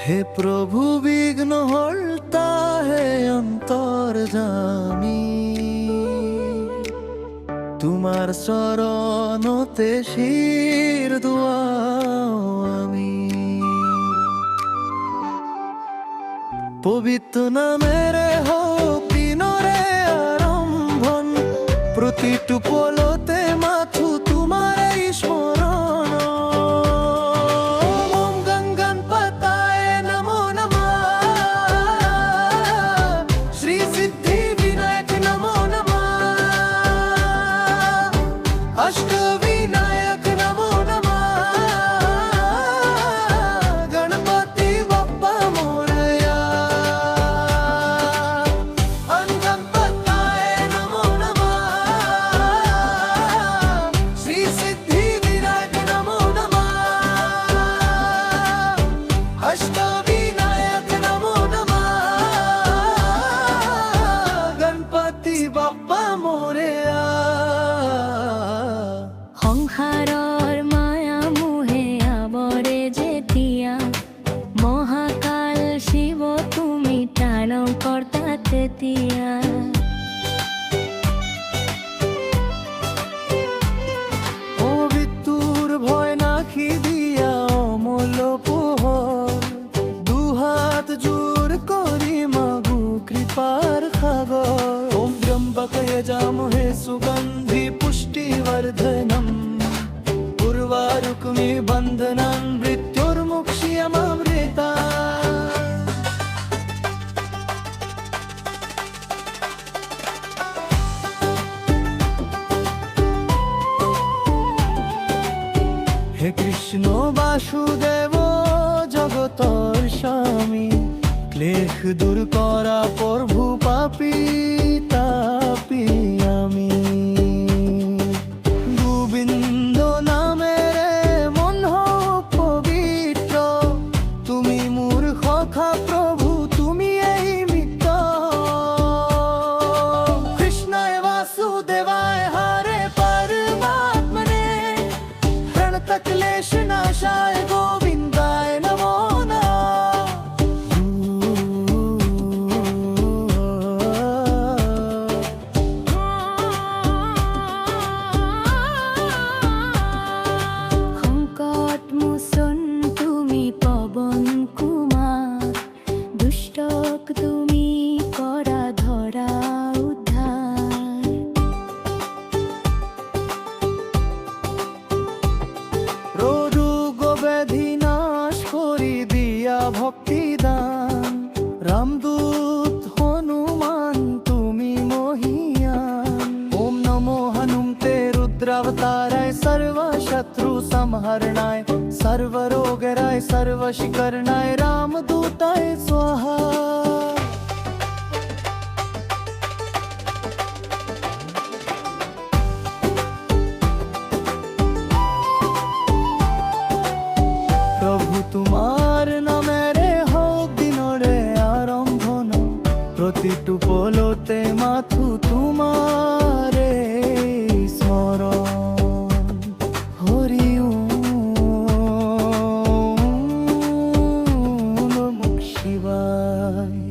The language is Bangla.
হে প্রভু বিঘ্ন হর্তা, হে অন্তর্যামী, তোমার চরণতে শির দুয়াও আমি। পবিত্র নামের হোক দিনরে আরম্ভন, প্রতিটু পলতে মাথু তোমার এই স্মরণ। ওম গঙ্গণপতায় নমো নমঃ, শ্রী সিদ্ধি বিনায়ক নমো নমঃ, অষ্টবিনায়ক নমো নমঃ, গণপতি বাপ্পা মোরয়া। ওম গঙ্গণপতায় নমো নমঃ, শ্রী সিদ্ধি বিনায়ক নমো নমঃ, অষ্টবিনায়ক নমো নমঃ, গণপতি বাপ্পা মোরয়া। সংসাৰৰ মায়া মোহে আৱৰে যেতিয়া, মহাকাল শিৱ তুমি তাণ্ডৱ কৰ্তা তেতিয়া। ও মৃত্যুর ভয় নাকি দিয়া অমূল্য পোহর, দুহাত জোর করি মাগু কৃপার সাগর। ওম ত্র্যম্বকায় জামহে সুগন্ধি পুষ্টিবর্ধনম, উর্বারুকমি বন্ধনম মৃত্যুর্মুক্ষীয়মামৃতা। হে কৃষ্ণ বাসুদেব জগতর স্বামী, ক্লেশ দূর করা প্রভু পাপী তাপি আমি। গোবিন্দ নামের মন হোক পবিত্র, তুমি মোর সখা প্রভু তুমি এই মিত্র। কৃষ্ণায় বাসুদেবায় হরে পরমাত্মনে, ক্লেশ নাশায় গোবিন্দায় নমো সংকট মোচন তুমি পৱন কুমাৰ, দুষ্টক তুমি কৰা ধৰা উদ্ধাৰ। রোগ ব্যাধি নাশ করি দিয়া ভক্তি দান, রামদূত হনুমান তুমি মহিয়ান। ওম নমো হনুমতে রুদ্রাবতারায়, সর্ব শত্রু সংহরণায়, সর্ব রোগরায় সর্বশিকরণায়, রামদূতায় স্বাহা। প্রভু তোমার নামেরে হোক দিনরে আরম্ভন, প্রতিটু পলতে মাথু তোমারে স্মরণ। হরি ওম নমঃ শিবায়।